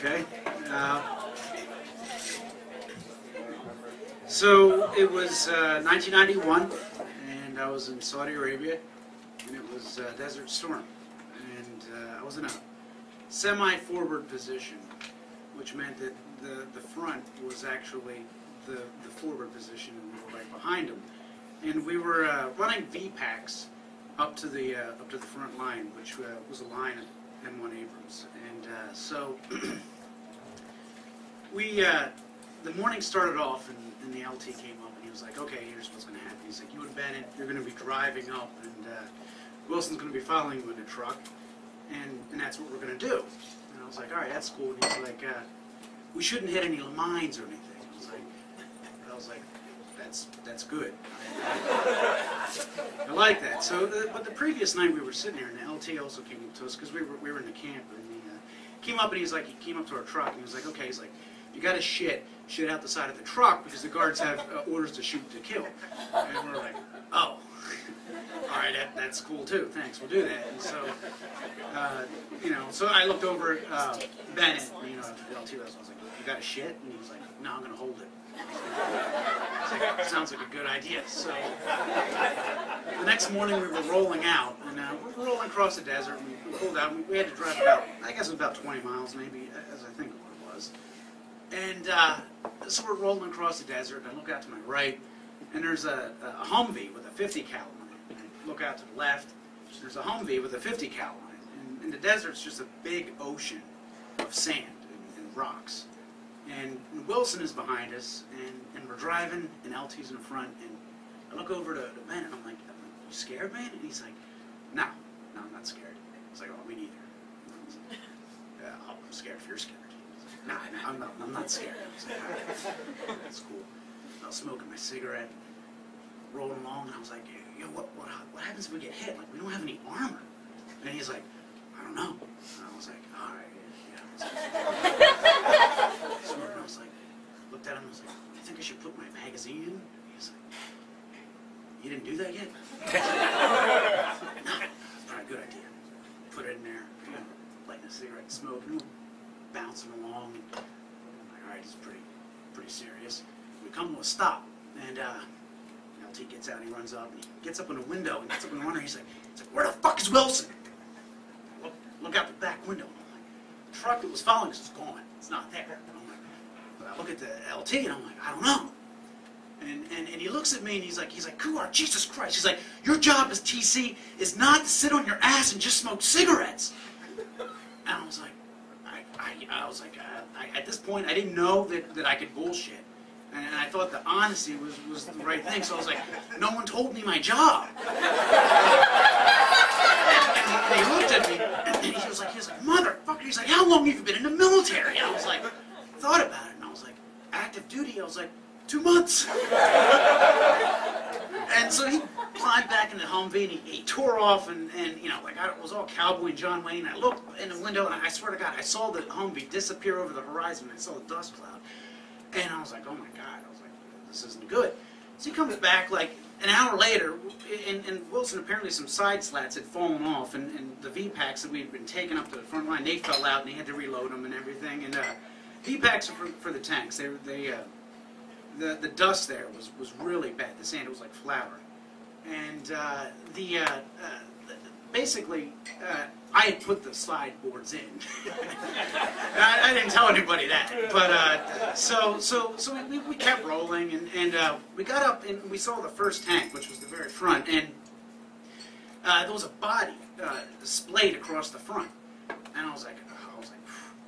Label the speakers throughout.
Speaker 1: Okay. So it was 1991, and I was in Saudi Arabia, and it was a Desert Storm, and I was in a semi-forward position, which meant that the front was actually the forward position, and we were right behind them, and we were running VPACs up to the front line, which was a line at M1 Abrams, and so we the morning started off, and the LT came up, and he was like, "Okay, here's what's going to happen." He's like, "You and Bennett, you're going to be driving up, and Wilson's going to be following you in the truck, and that's what we're going to do." And I was like, "All right, that's cool." And he's like, "We shouldn't hit any mines or anything." I was like, "That's good. I like that." So, but the previous night we were sitting there, and the LT also came up to us because we were in the camp, and he came up, and he came up to our truck, and he was like, "Okay," he's like, "You got to shit out the side of the truck because the guards have orders to shoot to kill." And we're like, "Oh, all right, that's cool too. Thanks, we'll do that." And so, so I looked over at Bennett, after the LT, I was like, "You got to shit?" And he was like, "No, I'm gonna hold it." I was like, "Sounds like a good idea." So the next morning we were rolling out, and we were rolling across the desert, and we pulled out. And we had to drive about, I guess it was about 20 miles, maybe, as I think what it was. And so we're rolling across the desert, and I look out to my right, and there's a Humvee with a 50 cal on it. And I look out to the left, there's a Humvee with a 50 cal on it. And the desert's just a big ocean of sand and rocks. And Wilson is behind us, and we're driving, and LT's in the front, and I look over to Ben, and I'm like, "You scared, man?" And he's like, No, I'm not scared." I was like, "Oh, me neither." I was like, "I'm scared if you're scared." "No, I'm not scared." I was like, "All right, that's cool." I was smoking my cigarette, rolling along, and I was like, "Yo, what happens if we get hit? Like, we don't have any armor." And he's like, "I don't know." And I was like, "All right, yeah." So I was like, looked at him, and I was like, "I think I should put my magazine in." He's like, "You didn't do that yet?" "No, probably a good idea." Put it in there, lighting a cigarette, smoking, bouncing along. And I'm like, all right, it's pretty serious. We come to a stop, and LT gets out, and he runs up, and he gets up in the window, and gets up in the window, and he's like, "Where the fuck is Wilson?" Look out the back window, and I'm like, the truck that was following us is gone. It's not there. And I'm like, but I look at the LT, and I'm like, I don't know. And he looks at me, and he's like, "Kuar, Jesus Christ." He's like, "Your job as TC is not to sit on your ass and just smoke cigarettes." And I was like, at this point, I didn't know that I could bullshit. And I thought the honesty was the right thing. So I was like, "No one told me my job." And he looked at me, and he was like, "Motherfucker." He's like, "How long have you been in the military?" And I was like, thought about it, and I was like, "Active duty?" I was like, 2 months. And so he climbed back in the Humvee, and he tore off, and like I was all cowboy John Wayne. I looked in the window, and I swear to God, I saw the Humvee disappear over the horizon. I saw the dust cloud, and I was like, "Oh my God!" I was like, "This isn't good." So he comes back like an hour later, and Wilson, apparently some side slats had fallen off, and the VPACs that we had been taking up to the front line, they fell out, and he had to reload them and everything. And VPACs are for the tanks. The dust there was really bad. The sand was like flour. And basically, I had put the slide boards in. I didn't tell anybody that. But so we kept rolling, and we got up, and we saw the first tank, which was the very front, and there was a body splayed across the front. And I was like,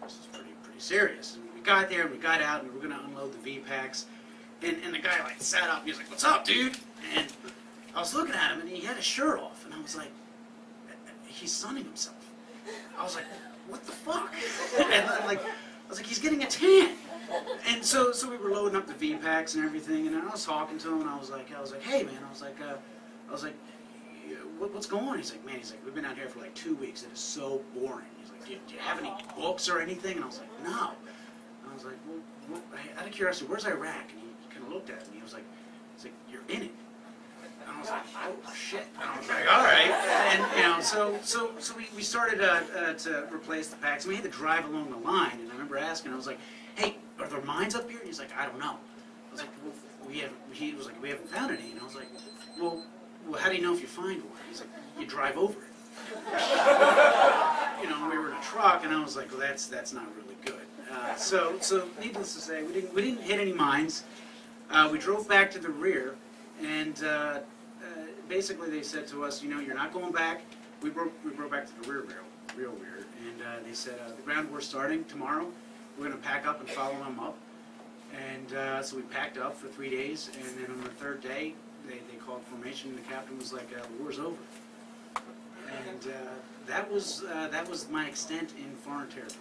Speaker 1: this is pretty serious. And we got there, and we got out, and we were going to unload the VPACs. And the guy like sat up, and he was like, "What's up, dude?" And I was looking at him, and he had his shirt off, and I was like, he's sunning himself. I was like, what the fuck? And I was like, he's getting a tan. And so we were loading up the VPACs and everything, and I was talking to him, and I was like, "Hey man," I was like, "What's going on?" He's like, "We've been out here for like 2 weeks. It is so boring." He's like, do you have any books or anything?" And I was like, "No." And I was like, "Well, out of curiosity, where's Iraq?" And he kind of looked at me. He was like, "You're in it." And I was like, oh shit. And I was like, all right. And you know, so we started to replace the packs, and we had to drive along the line. And I remember asking, I was like, hey, are there mines up here? And he's like, I don't know. I was like, well, he was like, we haven't found any. And I was like, well, how do you know if you find one? He's like, you drive over it. You know, we were in a truck, and I was like, well, that's not really good. So needless to say, we didn't hit any mines. We drove back to the rear, and basically they said to us, you know, you're not going back. We broke back to the rear, real rear, and they said, the ground war starting tomorrow. We're going to pack up and follow them up. And so we packed up for 3 days, and then on the third day, they called formation, and the captain was like, the war's over. And that was my extent in foreign territory.